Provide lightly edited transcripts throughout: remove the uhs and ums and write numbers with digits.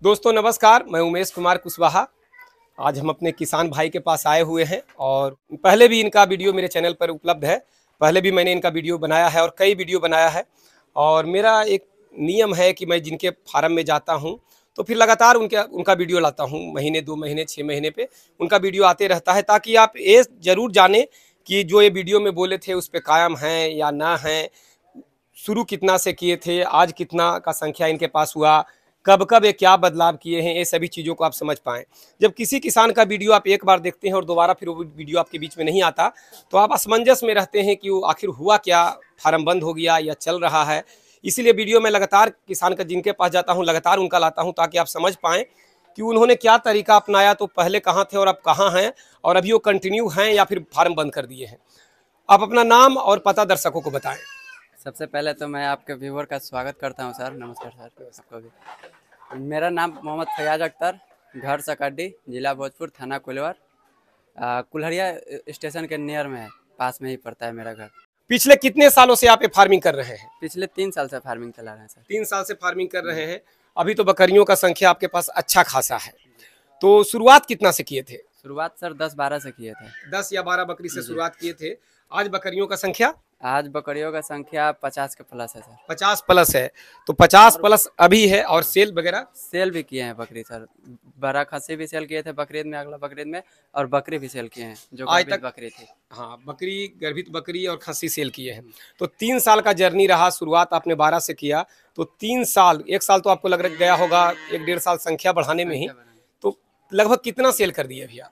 दोस्तों नमस्कार, मैं उमेश कुमार कुशवाहा। आज हम अपने किसान भाई के पास आए हुए हैं और पहले भी इनका वीडियो मेरे चैनल पर उपलब्ध है। पहले भी मैंने इनका वीडियो बनाया है और कई वीडियो बनाया है। और मेरा एक नियम है कि मैं जिनके फार्म में जाता हूं तो फिर लगातार उनका वीडियो लाता हूं। महीने 2 महीने 6 महीने पे उनका वीडियो आते रहता है, ताकि आप ये ज़रूर जानें कि जो ये वीडियो में बोले थे उस पर कायम हैं या ना हैं, शुरू कितना से किए थे, आज कितना का संख्या इनके पास हुआ, कब कब ये क्या बदलाव किए हैं, ये सभी चीज़ों को आप समझ पाएँ। जब किसी किसान का वीडियो आप एक बार देखते हैं और दोबारा फिर वो वीडियो आपके बीच में नहीं आता, तो आप असमंजस में रहते हैं कि वो आखिर हुआ क्या, फार्म बंद हो गया या चल रहा है। इसीलिए वीडियो में लगातार किसान का जिनके पास जाता हूँ लगातार उनका लाता हूँ, ताकि आप समझ पाएँ कि उन्होंने क्या तरीका अपनाया, तो पहले कहाँ थे और अब कहाँ हैं, और अभी वो कंटिन्यू हैं या फिर फार्म बंद कर दिए हैं। आप अपना नाम और पता दर्शकों को बताएं। सबसे पहले तो मैं आपके व्यूवर का स्वागत करता हूं सर। नमस्कार सर आपको भी। मेरा नाम मोहम्मद फयाज अख्तर, घर सकड्डी, जिला भोजपुर, थाना कुलवर, कुल्हड़िया स्टेशन के नियर में है, पास में ही पड़ता है मेरा घर। पिछले कितने सालों से आप ये फार्मिंग कर रहे हैं? पिछले 3 साल से फार्मिंग चला रहे हैं सर। 3 साल से फार्मिंग कर रहे हैं। अभी तो बकरियों का संख्या आपके पास अच्छा खासा है, तो शुरुआत कितना से किए थे? शुरुआत सर 10-12 से किए थे। 10 या 12 बकरी से शुरुआत किए थे। आज बकरियों का संख्या? आज बकरियों का संख्या 50 के प्लस है सर। 50 प्लस है। तो 50 प्लस अभी है। और सेल वगैरह? सेल भी किए हैं बकरी सर। बड़ा खस्सी भी सेल किए थे बकरीद में, अगला बकरीद में, और बकरी भी सेल किए हैं जो आज गर्भित तक बकरी थी। हाँ, बकरी, गर्भित बकरी और खस्सी सेल किए हैं। तो 3 साल का जर्नी रहा। शुरुआत आपने 12 से किया, तो 3 साल, 1 साल तो आपको लग गया होगा, 1-1.5 साल संख्या बढ़ाने में ही। तो लगभग कितना सेल कर दिए अभी आप?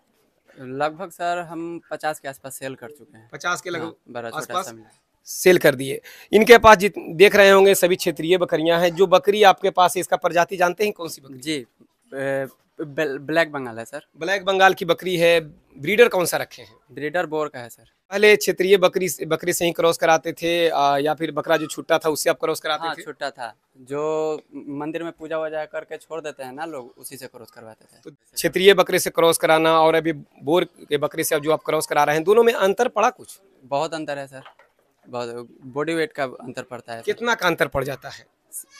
लगभग सर हम 50 के आसपास सेल कर चुके हैं। 50 के लगभग बड़ा छोटा आसपास सा मिला। सेल कर दिए। इनके पास देख रहे होंगे सभी क्षेत्रीय बकरियां हैं। जो बकरी आपके पास है, इसका प्रजाति जानते हैं कौन सी बकरी? जी, ब्लैक बंगाल है सर। ब्लैक बंगाल की बकरी है। ब्रीडर कौन सा रखे हैं? ब्रीडर बोर का है सर। पहले क्षेत्रीय बकरी से ही क्रॉस कराते थे, या फिर बकरा जो छुट्टा था उससे आप क्रॉस कराते थे? छुट्टा था, जो मंदिर में पूजा वूजा करके छोड़ देते हैं ना लोग, उसी से क्रॉस करवाते थे। तो क्षेत्रीय बकरे से क्रॉस कराना और अभी बोर के बकरे से अब जो आप क्रॉस करा रहे हैं, दोनों में अंतर पड़ा कुछ? बहुत अंतर है सर, बहुत बॉडी वेट का अंतर पड़ता है। कितना का अंतर पड़ जाता है?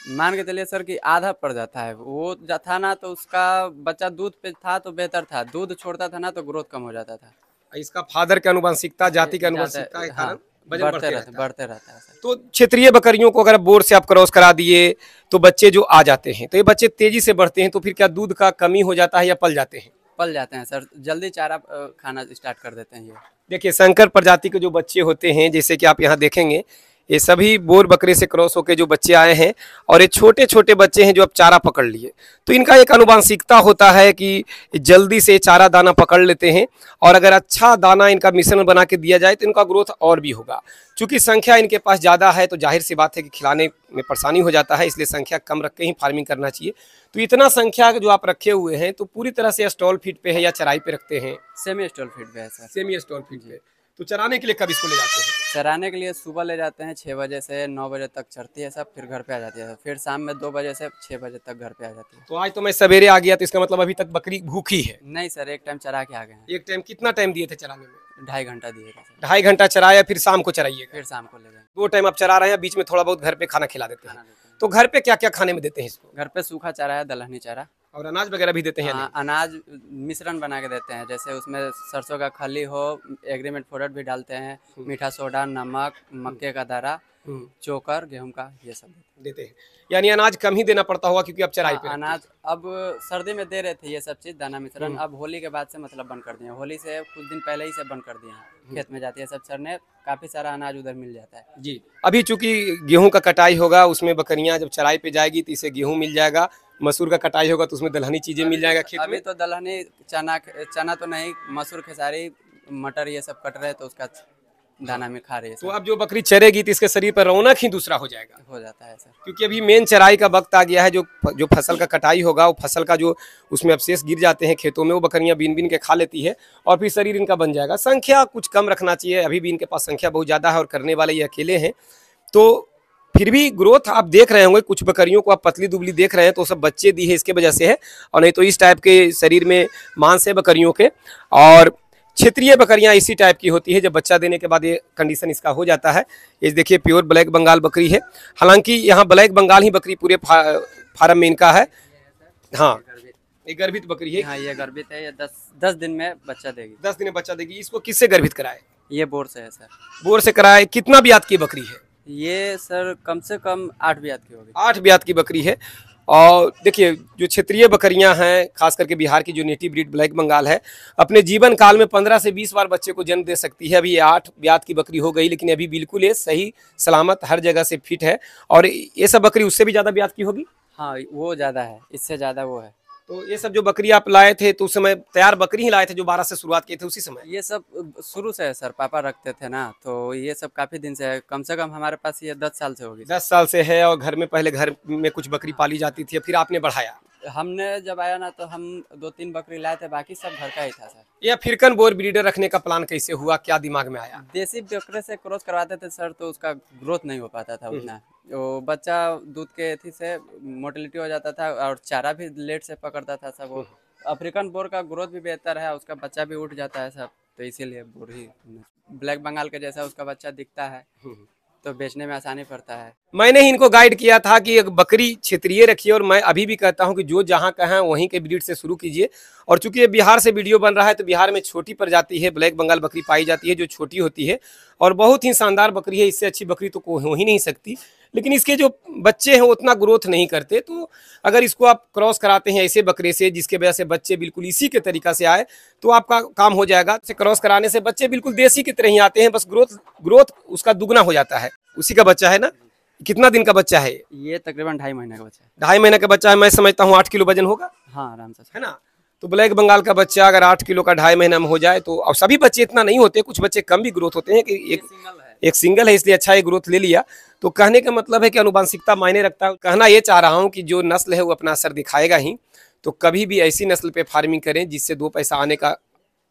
मान के चलिए सर कि आधा पड़ जाता है। वो था ना तो उसका बच्चा दूध पे था तो बेहतर था, दूध छोड़ता था ना तो ग्रोथ कम हो जाता था। इसका फादर के अनुवांशिकता, जाति के अनुवांशिकता के कारण वजन बढ़ते रहता है सर। तो क्षेत्रीय बकरियों को अगर बोर से आप क्रॉस करा दिए तो बच्चे जो आ जाते हैं, तो ये बच्चे तेजी से बढ़ते हैं, तो फिर क्या दूध का कमी हो जाता है या पल जाते हैं? पल जाते हैं सर, जल्दी चारा खाना स्टार्ट कर देते हैं ये। देखिए, संकर प्रजाति के जो बच्चे होते हैं, जैसे कि आप यहाँ देखेंगे, ये सभी बोर बकरे से क्रॉस होकर जो बच्चे आए हैं, और ये छोटे छोटे बच्चे हैं जो अब चारा पकड़ लिए। तो इनका एक अनुवांशिकता होता है कि जल्दी से चारा दाना पकड़ लेते हैं, और अगर अच्छा दाना इनका मिश्रण बना के दिया जाए तो इनका ग्रोथ और भी होगा। चूँकि संख्या इनके पास ज़्यादा है तो जाहिर सी बात है कि खिलाने में परेशानी हो जाता है, इसलिए संख्या कम रख के ही फार्मिंग करना चाहिए। तो इतना संख्या जो आप रखे हुए हैं, तो पूरी तरह से स्टॉल फीड पे है या चराई पे रखते हैं? सेमी स्टॉल फीड पे है सर। सेमी स्टॉल फीड पे। तो चराने के लिए कब इसको ले जाते हैं? चराने के लिए सुबह ले जाते हैं, 6 बजे से 9 बजे तक चरती है सब, फिर घर पे आ जाती है। फिर शाम में 2 बजे से 6 बजे तक घर पे आ जाती है। तो आज तो मैं सवेरे आ गया, तो इसका मतलब अभी तक बकरी भूखी है? नहीं सर, एक टाइम चरा के आ गए हैं। एक टाइम कितना टाइम दिए थे चराने में? 2.5 घंटा दिए थे सर। 2.5 घंटा चराया, फिर शाम को चराइएगा? फिर शाम को ले गए। 2 टाइम आप चरा रहे हैं, बीच में थोड़ा बहुत घर पे खाना खिला देते हैं। तो घर पे क्या क्या खाने में देते हैं इसको? घर पे सूखा चारा है, दलहनी चारा, और अनाज वगैरह भी देते हैं? अनाज मिश्रण बना के देते हैं, जैसे उसमें सरसों का खली हो, एग्रीमेंट पाउडर भी डालते हैं, मीठा सोडा, नमक, मक्के का दाना, चोकर, गेहूं का, ये सब देते हैं। यानी अनाज कम ही देना पड़ता होगा, क्योंकि अब चराई पे अनाज अब सर्दी में दे रहे थे ये सब चीज़, दाना मिश्रण। अब होली के बाद से मतलब बंद कर दिए, होली से कुछ दिन पहले ही से बंद कर दिए हैं। खेत में जाती है सब चरने, काफ़ी सारा अनाज उधर मिल जाता है जी। अभी चूंकि गेहूं का कटाई होगा, उसमें बकरियां जब चराई पे जाएगी तो इसे गेहूं मिल जाएगा। मसूर का कटाई होगा तो उसमें दलहनी चीजें मिल जाएगा खेत में। अभी तो दलहनी, चना तो नहीं, मसूर, खेसारी, मटर ये सब कट रहे, तो उसका दाना में खा रही है। तो अब जो बकरी चरेगी तो इसके शरीर पर रौनक ही दूसरा हो जाएगा। हो जाता है सर, क्योंकि अभी मेन चराई का वक्त आ गया है। जो फसल का कटाई होगा, वो फसल का जो उसमें अवशेष गिर जाते हैं खेतों में, वो बकरियां बीन बीन के खा लेती है, और फिर शरीर इनका बन जाएगा। संख्या कुछ कम रखना चाहिए, अभी भी इनके पास संख्या बहुत ज़्यादा है और करने वाले ये अकेले हैं। तो फिर भी ग्रोथ आप देख रहे होंगे, कुछ बकरियों को आप पतली दुबली देख रहे हैं, तो सब बच्चे दी है इसके वजह से है, और नहीं तो इस टाइप के शरीर में मांस है बकरियों के। और क्षेत्रीय बकरियां इसी टाइप की होती है, जब बच्चा देने के बाद ये कंडीशन इसका हो जाता है। ये देखिए, प्योर ब्लैक बंगाल बकरी है। हालांकि यहाँ ब्लैक बंगाल ही बकरी पूरे फार्म में इनका है। हाँ, गर्भित। ये गर्भित बकरी है। हाँ, ये गर्भित है, ये 10 दिन में बच्चा देगी। 10 दिन में बच्चा देगी। इसको किससे गर्भित कराए? ये बोर से है सर। बोर से कराए। कितना ब्यात की बकरी है? ये सर कम से कम 8 ब्यात की होगी। 8 ब्यात की बकरी है। और देखिए, जो क्षेत्रीय बकरियां हैं, खास करके बिहार की जो नेटिव ब्रीड ब्लैक बंगाल है, अपने जीवन काल में 15 से 20 बार बच्चे को जन्म दे सकती है। अभी ये 8 ब्यात की बकरी हो गई, लेकिन अभी बिल्कुल ये सही सलामत हर जगह से फिट है। और ये सब बकरी उससे भी ज़्यादा ब्यात की होगी। हाँ, वो ज़्यादा है, इससे ज़्यादा वो है। तो ये सब जो बकरी आप लाए थे, तो उस समय तैयार बकरी ही लाए थे जो 12 से शुरुआत किए थे उसी समय? ये सब शुरू से है सर, पापा रखते थे ना, तो ये सब काफ़ी दिन से है। कम से कम हमारे पास ये 10 साल से होगी। 10 साल से है। और घर में पहले घर में कुछ बकरी पाली जाती थी, फिर आपने बढ़ाया? हमने जब आया ना तो हम 2-3 बकरी लाए थे, बाकी सब घर का ही था सर। ये अफ्रीकन बोर ब्रीडर रखने का प्लान कैसे हुआ, क्या दिमाग में आया? देसी बकरे से क्रॉस करवाते थे सर, तो उसका ग्रोथ नहीं हो पाता था उतना। वो बच्चा दूध के एथी से मोटिलिटी हो जाता था और चारा भी लेट से पकड़ता था सब। वो अफ्रीकन बोर का ग्रोथ भी बेहतर है, उसका बच्चा भी उठ जाता है सब, तो इसीलिए बोर ही। ब्लैक बंगाल के जैसा उसका बच्चा दिखता है, तो बेचने में आसानी पड़ता है। मैंने ही इनको गाइड किया था कि एक बकरी क्षेत्रीय रखिए, और मैं अभी भी कहता हूं कि जो जहां कहें वहीं के ब्रीड से शुरू कीजिए। और चूंकि ये बिहार से वीडियो बन रहा है, तो बिहार में छोटी प्रजाति है ब्लैक बंगाल बकरी पाई जाती है, जो छोटी होती है और बहुत ही शानदार बकरी है। इससे अच्छी बकरी तो कोई हो ही नहीं सकती। लेकिन इसके जो बच्चे हैं वो उतना ग्रोथ नहीं करते, तो अगर इसको आप क्रॉस कराते हैं ऐसे बकरे से जिसके वजह से बच्चे बिल्कुल इसी के तरीका से आए, तो आपका काम हो जाएगा। क्रॉस कराने से बच्चे बिल्कुल देसी की तरह ही आते हैं, बस ग्रोथ उसका दुगना हो जाता है। उसी का बच्चा है ना? कितना दिन का बच्चा है? ये तकरीबन 2.5 महीने का बच्चा है। 2.5 महीने का बच्चा है। मैं समझता हूँ 8 किलो वजन होगा, हाँ, आराम से है ना? तो ब्लैक बंगाल का बच्चा अगर 8 किलो का 2.5 महीना में हो जाए तो, और सभी बच्चे इतना नहीं होते, कुछ बच्चे कम भी ग्रोथ होते हैं कि एक सिंगल है इसलिए अच्छा ये ग्रोथ ले लिया। तो कहने का मतलब है कि आनुवंशिकता मायने रखता है। कहना ये चाह रहा हूँ कि जो नस्ल है वो अपना असर दिखाएगा ही। तो कभी भी ऐसी नस्ल पे फार्मिंग करें जिससे 2 पैसा आने का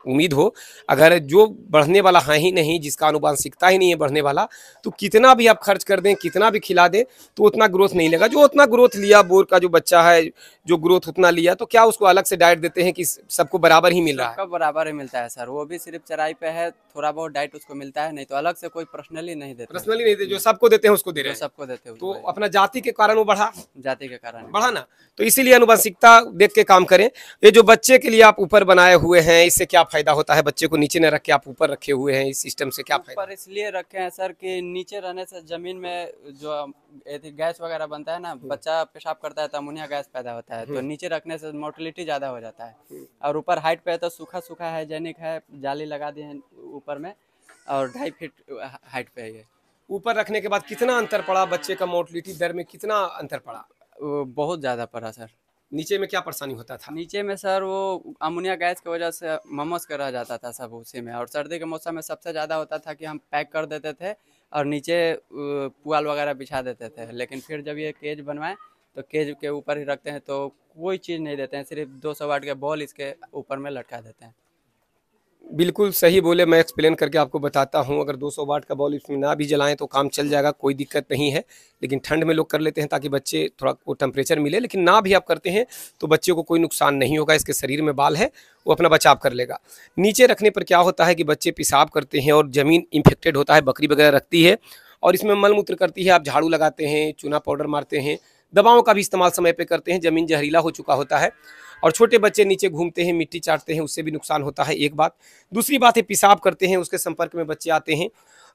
उम्मीद हो। अगर जो बढ़ने वाला है ही नहीं, जिसका आनुवंशिकता ही नहीं है बढ़ने वाला, तो कितना भी आप खर्च कर दें, कितना भी खिला दें, तो उतना ग्रोथ नहीं लेगा। जो उतना ग्रोथ लिया बोर का जो बच्चा है, जो ग्रोथ उतना लिया, तो क्या उसको अलग से डाइट देते हैं कि सबको बराबर ही मिल रहा है? सबका बराबर ही मिलता है सर, वो भी सिर्फ चराई पे है, थोड़ा बहुत डाइट उसको मिलता है, नहीं तो अलग से कोई पर्सनली नहीं देते। पर्सनली नहीं देते, जो सबको देते हैं उसको दे रहे हैं। सबको देते हैं। तो अपना जाति के कारण वो बढ़ा, जाति के कारण बढ़ा ना। तो इसीलिए आनुवंशिकता देख के काम करें। ये जो बच्चे के लिए आप ऊपर बनाए हुए हैं, इससे क्या फायदा होता है? बच्चे को नीचे न रख के आप ऊपर रखे हुए हैं, इस सिस्टम से क्या फायदा? ऊपर इसलिए रखे हैं सर कि नीचे रहने से जमीन में जो गैस वगैरह बनता है ना, बच्चा पेशाब करता है तो अमोनिया गैस पैदा होता है, तो नीचे रखने से मोटिलिटी ज़्यादा हो जाता है। और ऊपर हाइट पे है तो सूखा सूखा हाइजेनिक है, जाली लगा दिए हैं ऊपर में, और 2.5 फीट हाइट पे है ये। ऊपर रखने के बाद कितना अंतर पड़ा बच्चे का? मोटिलिटी दर में कितना अंतर पड़ा? बहुत ज़्यादा पड़ा सर। नीचे में क्या परेशानी होता था? नीचे में सर वो अमोनिया गैस की वजह से ममस कर रह जाता था सब उसी में, और सर्दी के मौसम में सबसे ज़्यादा होता था कि हम पैक कर देते थे और नीचे पुआल वगैरह बिछा देते थे। लेकिन फिर जब ये केज बनवाए तो केज के ऊपर ही रखते हैं, तो कोई चीज़ नहीं देते हैं, सिर्फ 200 वाट के बॉल इसके ऊपर में लटका देते हैं। बिल्कुल सही बोले। मैं एक्सप्लेन करके आपको बताता हूँ। अगर 200 वाट का बॉल इसमें ना भी जलाएं तो काम चल जाएगा, कोई दिक्कत नहीं है। लेकिन ठंड में लोग कर लेते हैं ताकि बच्चे थोड़ा वो टेम्परेचर मिले, लेकिन ना भी आप करते हैं तो बच्चे को कोई नुकसान नहीं होगा। इसके शरीर में बाल है, वो अपना बचाव कर लेगा। नीचे रखने पर क्या होता है कि बच्चे पेशाब करते हैं और ज़मीन इन्फेक्टेड होता है, बकरी वगैरह रखती है और इसमें मलमूत्र करती है। आप झाड़ू लगाते हैं, चूना पाउडर मारते हैं, दवाओं का भी इस्तेमाल समय पे करते हैं, ज़मीन जहरीला हो चुका होता है और छोटे बच्चे नीचे घूमते हैं, मिट्टी चाटते हैं, उससे भी नुकसान होता है। एक बात। दूसरी बात है, पेशाब करते हैं, उसके संपर्क में बच्चे आते हैं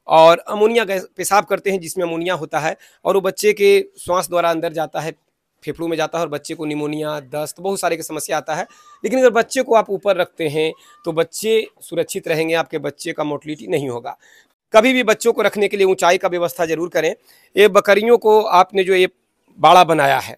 और अमोनिया गैस पेशाब करते हैं जिसमें अमोनिया होता है और वो बच्चे के श्वास द्वारा अंदर जाता है, फेफड़ों में जाता है और बच्चे को निमोनिया, दस्त, बहुत सारे की समस्या आता है। लेकिन अगर बच्चे को आप ऊपर रखते हैं तो बच्चे सुरक्षित रहेंगे, आपके बच्चे का मोटिलिटी नहीं होगा। कभी भी बच्चों को रखने के लिए ऊंचाई का व्यवस्था जरूर करें। ये बकरियों को आपने जो ये बाड़ा बनाया है,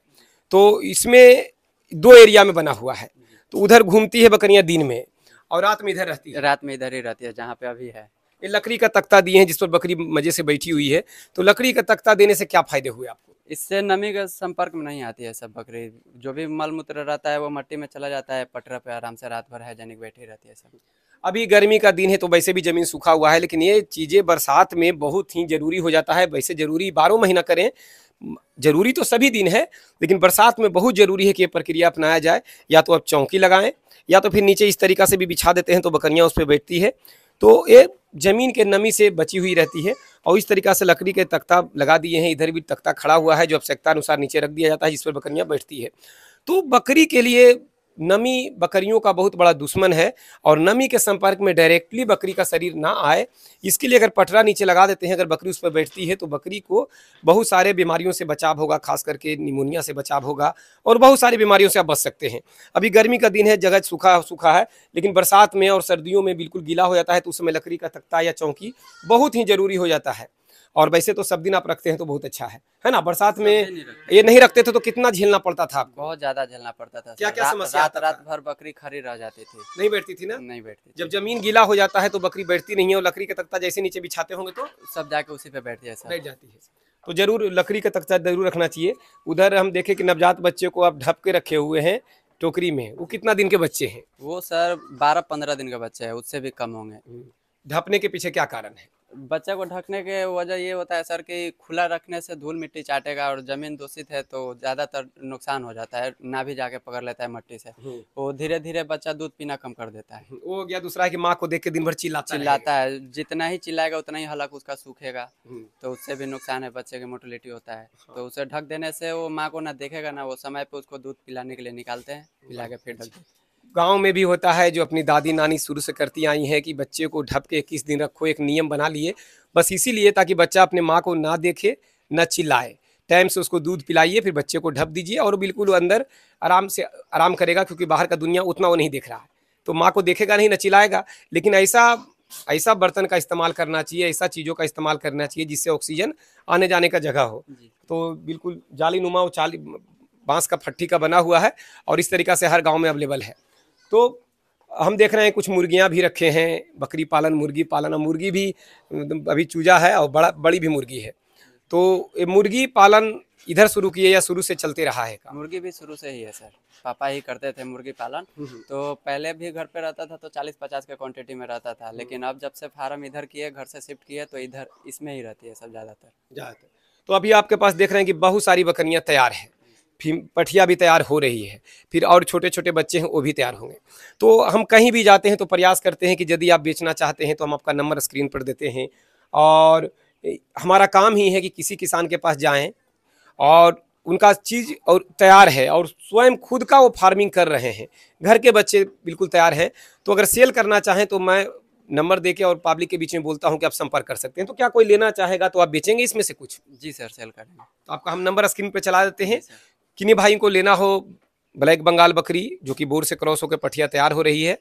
तो इसमें 2 एरिया में बना हुआ है, तो उधर घूमती है बकरियां दिन में और रात में इधर रहती है। रात में इधर ही रहती है जहाँ पे अभी है। ये लकड़ी का तख्ता दिए हैं जिस पर बकरी मजे से बैठी हुई है। तो लकड़ी का तख्ता देने से क्या फायदे हुए आपको? इससे नमी के संपर्क में नहीं आती है सब बकरी, जो भी मल मूत्र रहता है वो मट्टी में चला जाता है, पटरा पे आराम से रात भर हाइजेनिक बैठी रहती है सब। अभी गर्मी का दिन है तो वैसे भी ज़मीन सूखा हुआ है, लेकिन ये चीज़ें बरसात में बहुत ही ज़रूरी हो जाता है। वैसे ज़रूरी 12 महीना करें, ज़रूरी तो सभी दिन है, लेकिन बरसात में बहुत ज़रूरी है कि ये प्रक्रिया अपनाया जाए। या तो आप चौकी लगाएं या तो फिर नीचे इस तरीक़ा से भी बिछा देते हैं तो बकरियां उस पर बैठती है, तो ये ज़मीन के नमी से बची हुई रहती है। और इस तरीक़ा से लकड़ी के तख्ता लगा दिए हैं, इधर भी तख्ता खड़ा हुआ है जो आवश्यकता अनुसार नीचे रख दिया जाता है, जिस पर बकरियां बैठती है। तो बकरी के लिए नमी बकरियों का बहुत बड़ा दुश्मन है, और नमी के संपर्क में डायरेक्टली बकरी का शरीर ना आए, इसके लिए अगर पटरा नीचे लगा देते हैं, अगर बकरी उस पर बैठती है तो बकरी को बहुत सारे बीमारियों से बचाव होगा, खास करके निमोनिया से बचाव होगा, और बहुत सारी बीमारियों से आप बच सकते हैं। अभी गर्मी का दिन है, जगह सूखा सूखा है, लेकिन बरसात में और सर्दियों में बिल्कुल गीला हो जाता है, तो उस समय लकड़ी का तख्ता या चौकी बहुत ही जरूरी हो जाता है। और वैसे तो सब दिन आप रखते हैं तो बहुत अच्छा है ना। बरसात में ये नहीं रखते थे तो कितना झेलना पड़ता था आपको? बहुत ज्यादा झेलना पड़ता था। क्या क्या समस्या आता था? रात भर बकरी खड़ी रह जाती थी, नहीं बैठती थी ना? नहीं बैठती। जब जमीन गीला हो जाता है तो बकरी बैठती नहीं है, और लकड़ी का तख्ता जैसे नीचे बिछाते होंगे तो सब जाके उसी पे बैठती है सर। बैठ जाती है। तो जरूर लकड़ी का तख्ता जरूर रखना चाहिए। उधर हम देखें कि नवजात बच्चे को आप ढक के रखे हुए हैं टोकरी में, वो कितना दिन के बच्चे हैं? वो सर 12-15 दिन का बच्चा है, उससे भी कम होंगे। ढपने के पीछे क्या कारण है? बच्चे को ढकने के वजह ये होता है सर कि खुला रखने से धूल मिट्टी चाटेगा, और जमीन दूषित है तो ज्यादातर नुकसान हो जाता है, ना भी जाके पकड़ लेता है मट्टी से। वो धीरे धीरे बच्चा दूध पीना कम कर देता है। वो हो गया। दूसरा है कि माँ को देख के दिन भर चिल्लाता है, जितना ही चिल्लाएगा उतना ही हलक उसका सूखेगा, तो उससे भी नुकसान है, बच्चे की मोटिलिटी होता है। तो उसे ढक देने से वो माँ को ना देखेगा ना, वो समय पे उसको दूध पिलाने के लिए निकालते हैं, पिला के फिर ढक देते हैं। गांव में भी होता है, जो अपनी दादी नानी शुरू से करती आई हैं कि बच्चे को ढक के 21 दिन रखो, एक नियम बना लिए, बस इसीलिए ताकि बच्चा अपने माँ को ना देखे, ना चिल्लाए। टाइम से उसको दूध पिलाइए, फिर बच्चे को ढक दीजिए, और बिल्कुल वो अंदर आराम से आराम करेगा, क्योंकि बाहर का दुनिया उतना वो नहीं देख रहा है, तो माँ को देखेगा नहीं, ना चिल्लाएगा। लेकिन ऐसा ऐसा बर्तन का इस्तेमाल करना चाहिए, ऐसा चीज़ों का इस्तेमाल करना चाहिए जिससे ऑक्सीजन आने जाने का जगह हो। तो बिल्कुल जाली नुमा बांस का फट्टी का बना हुआ है, और इस तरीक़ा से हर गाँव में अवेलेबल है। तो हम देख रहे हैं कुछ मुर्गियां भी रखे हैं, बकरी पालन, मुर्गी पालन। और मुर्गी भी अभी चूजा है, और बड़ी भी मुर्गी है। तो ये मुर्गी पालन इधर शुरू किए या शुरू से चलते रहा है का? मुर्गी भी शुरू से ही है सर, पापा ही करते थे मुर्गी पालन। तो पहले भी घर पे रहता था तो 40-50 के क्वांटिटी में रहता था, लेकिन अब जब से फार्म इधर किए, घर से शिफ्ट किए, तो इधर इसमें ही रहती है सब ज़्यादातर। तो अभी आपके पास देख रहे हैं कि बहुत सारी बकरियां तैयार हैं, फिर पठिया भी तैयार हो रही है, फिर और छोटे छोटे बच्चे हैं वो भी तैयार होंगे। तो हम कहीं भी जाते हैं तो प्रयास करते हैं कि यदि आप बेचना चाहते हैं तो हम आपका नंबर स्क्रीन पर देते हैं, और हमारा काम ही है कि किसी किसान के पास जाएं और उनका चीज़ और तैयार है, और स्वयं खुद का वो फार्मिंग कर रहे हैं, घर के बच्चे बिल्कुल तैयार हैं। तो अगर सेल करना चाहें तो मैं नंबर देके और पब्लिक के बीच में बोलता हूं कि आप संपर्क कर सकते हैं। तो क्या कोई लेना चाहेगा तो आप बेचेंगे इसमें से कुछ? जी सर, सेल करेंगे। तो आपका हम नंबर स्क्रीन पे चला देते हैं। किन्हीं भाई को लेना हो ब्लैक बंगाल बकरी जो कि बोर से क्रॉस होकर पठिया तैयार हो रही है,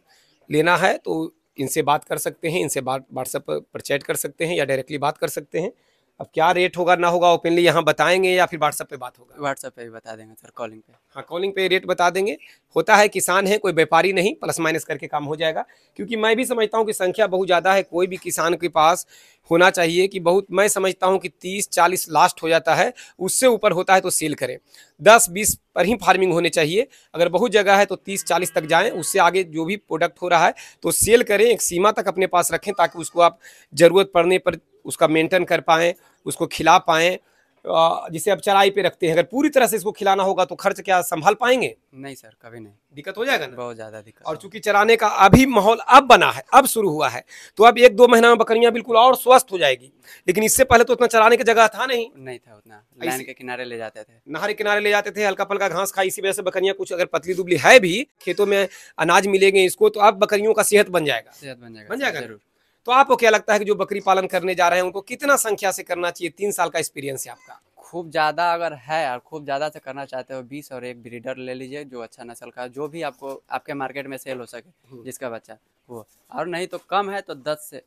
लेना है तो इनसे बात कर सकते हैं, इनसे बात व्हाट्सएप पर चैट कर सकते हैं या डायरेक्टली बात कर सकते हैं। अब क्या रेट होगा ना होगा ओपनली यहाँ बताएंगे या फिर व्हाट्सएप पे बात होगा? व्हाट्सएप पे भी बता देंगे सर, कॉलिंग पे। हाँ, कॉलिंग पे रेट बता देंगे। होता है किसान है, कोई व्यापारी नहीं, प्लस माइनस करके काम हो जाएगा। क्योंकि मैं भी समझता हूँ कि संख्या बहुत ज़्यादा है, कोई भी किसान के पास होना चाहिए कि बहुत, मैं समझता हूँ कि 30-40 लास्ट हो जाता है, उससे ऊपर होता है तो सेल करें। 10-20 पर ही फार्मिंग होने चाहिए। अगर बहुत जगह है तो 30-40 तक जाएँ, उससे आगे जो भी प्रोडक्ट हो रहा है तो सेल करें, एक सीमा तक अपने पास रखें ताकि उसको आप ज़रूरत पड़ने पर उसका मेंटेन कर पाएँ, उसको खिला पाएँ। जिसे आप चराई पे रखते हैं, अगर पूरी तरह से इसको खिलाना होगा तो खर्च क्या संभाल पाएंगे? नहीं सर, कभी नहीं। दिक्कत हो जाएगा ना, बहुत ज़्यादा दिक्कत। और चूंकि चराने का अभी माहौल अब बना है, अब शुरू हुआ है, तो अब 1-2 महीना में बकरियां बिल्कुल और स्वस्थ हो जाएगी। लेकिन इससे पहले तो उतना चराने की जगह था नहीं था उतना, लाइन के किनारे ले जाते थे, नहर के किनारे ले जाते थे, हल्का पल्का घास खाई। इसी वजह से बकरियां कुछ अगर पतली दुबली है भी, खेतों में अनाज मिलेंगे इसको, तो अब बकरियों का सेहत बन जाएगा, बन जाएगा जरूर। तो आपको क्या लगता है कि जो बकरी पालन करने जा रहे हैं उनको कितना संख्या से करना चाहिए? 3 साल का एक्सपीरियंस है आपका। खूब ज़्यादा अगर है और खूब ज़्यादा से करना चाहते हो, 20 और एक ब्रीडर ले लीजिए जो अच्छा नस्ल का, जो भी आपको आपके मार्केट में सेल हो सके, जिसका बच्चा वो। और नहीं तो कम है तो 10 से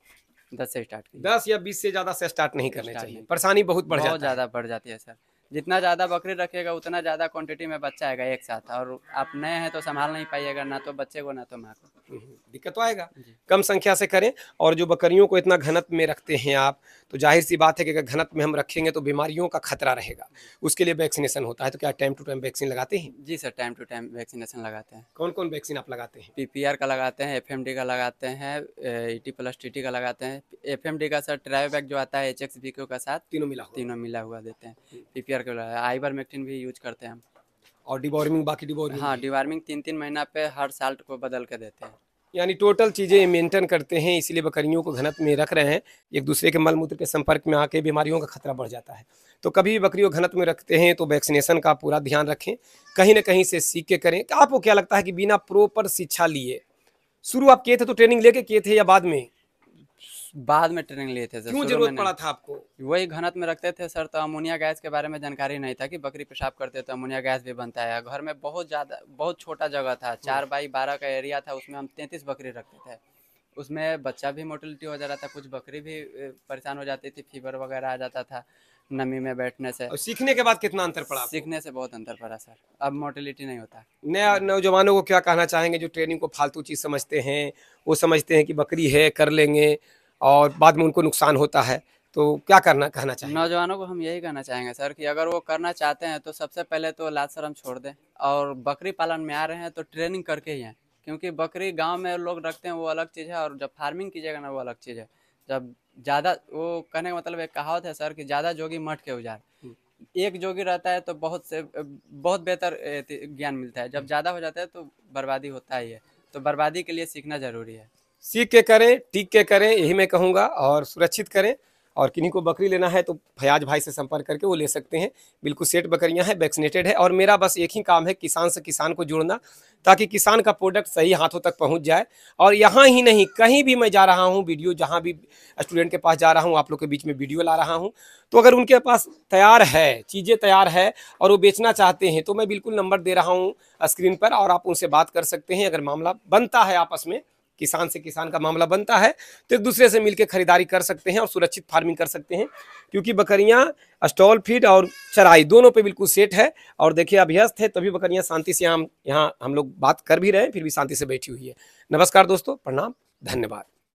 स्टार्ट कीजिए। 10 या 20 से ज़्यादा से स्टार्ट नहीं करने चाहिए, परेशानी बहुत बढ़ जाती है। बहुत ज़्यादा बढ़ जाती है सर। जितना ज़्यादा बकरी रखिएगा उतना ज़्यादा क्वांटिटी में बच्चा आएगा एक साथ, और आप नए हैं तो संभाल नहीं पाइएगा, ना तो बच्चे को ना तो माँ को। दिक्कत तो आएगा। कम संख्या से करें। और जो बकरियों को इतना घनत्व में रखते हैं आप, तो जाहिर सी बात है कि अगर घनत्व में हम रखेंगे तो बीमारियों का खतरा रहेगा, उसके लिए वैक्सीनेशन होता है। तो क्या टाइम टू टाइम वैक्सीन लगाते हैं? जी sir, time to time vaccination लगाते हैं। कौन कौन वैक्सीन आप लगाते हैं? PPR का लगाते हैं, FMD का लगाते हैं, ET+TT का लगाते हैं। FMD का सर ट्रायोवैक जो आता है HXBQ का साथ, तीनों मिला हुआ देते हैं। PPR का आइवरमेक्टिन भी यूज करते हैं हम। और डिवॉर्मिंग, बाकी डिवॉर्मिंग? हाँ, डिवॉर्मिंग 3-3 महीना पे हर साल्ट को बदल के देते हैं। यानी टोटल चीज़ें मेंटेन करते हैं, इसीलिए बकरियों को घनत्व में रख रहे हैं। एक दूसरे के मल मूत्र के संपर्क में आके बीमारियों का खतरा बढ़ जाता है। तो कभी भी बकरियों को घनत्व में रखते हैं तो वैक्सीनेशन का पूरा ध्यान रखें, कहीं न कहीं से सीख के करें। आपको क्या लगता है कि बिना प्रॉपर शिक्षा लिए शुरू आप किए थे, तो ट्रेनिंग लेके किए थे या बाद में? बाद में ट्रेनिंग लिए थे सर, क्यों शुरू में जरूरत नहीं। पड़ा था आपको? वही घनत्व में रखते थे सर, तो अमोनिया गैस के बारे में जानकारी नहीं था कि बकरी पेशाब करते तो अमोनिया गैस भी बनता है। घर में बहुत छोटा जगह था, 4x12 का एरिया था, उसमें हम 33 बकरी रखते थे। उसमें बच्चा भी मोटिलिटी हो जा रहा था, कुछ बकरी भी परेशान हो जाती थी, फीवर वगैरह आ जाता था नमी में बैठने से। और सीखने के बाद कितना अंतर पड़ा आपको? सीखने से बहुत अंतर पड़ा सर, अब मोटिलिटी नहीं होता। नया नौजवानों को क्या कहना चाहेंगे जो ट्रेनिंग को फालतू चीज़ समझते हैं? वो समझते हैं कि बकरी है, कर लेंगे, और बाद में उनको नुकसान होता है, तो क्या कहना चाहेंगे? नौजवानों को हम यही कहना चाहेंगे सर कि अगर वो करना चाहते हैं तो सबसे पहले तो लाज शर्म छोड़ दें, और बकरी पालन में आ रहे हैं तो ट्रेनिंग करके ही हैं। क्योंकि बकरी गांव में लोग रखते हैं वो अलग चीज़ है, और जब फार्मिंग कीजिएगा ना वो अलग चीज़ है। जब ज़्यादा, वो कहने का मतलब एक कहावत है सर कि ज़्यादा जोगी मठ के उजाड़। एक जोगी रहता है तो बहुत बेहतर ज्ञान मिलता है, जब ज़्यादा हो जाता है तो बर्बादी होता ही है। तो बर्बादी के लिए सीखना ज़रूरी है। सीख के करें, टीक के करें, यही मैं कहूँगा, और सुरक्षित करें। और किन्हीं को बकरी लेना है तो फयाज भाई से संपर्क करके वो ले सकते हैं। बिल्कुल सेट बकरियां हैं, वैक्सीनेटेड है। और मेरा बस एक ही काम है, किसान से किसान को जोड़ना, ताकि किसान का प्रोडक्ट सही हाथों तक पहुंच जाए। और यहाँ ही नहीं, कहीं भी मैं जा रहा हूँ, वीडियो जहाँ भी स्टूडेंट के पास जा रहा हूँ, आप लोग के बीच में वीडियो ला रहा हूँ, तो अगर उनके पास तैयार है, चीज़ें तैयार है और वो बेचना चाहते हैं, तो मैं बिल्कुल नंबर दे रहा हूँ स्क्रीन पर, और आप उनसे बात कर सकते हैं। अगर मामला बनता है आपस में, किसान से किसान का मामला बनता है, तो एक दूसरे से मिलकर खरीदारी कर सकते हैं और सुरक्षित फार्मिंग कर सकते हैं। क्योंकि बकरियां स्टॉल फीड और चराई दोनों पे बिल्कुल सेट है। और देखिए अभ्यस्त है, तभी बकरियां शांति से यहाँ हम लोग बात कर भी रहे हैं, फिर भी शांति से बैठी हुई है। नमस्कार दोस्तों, प्रणाम, धन्यवाद।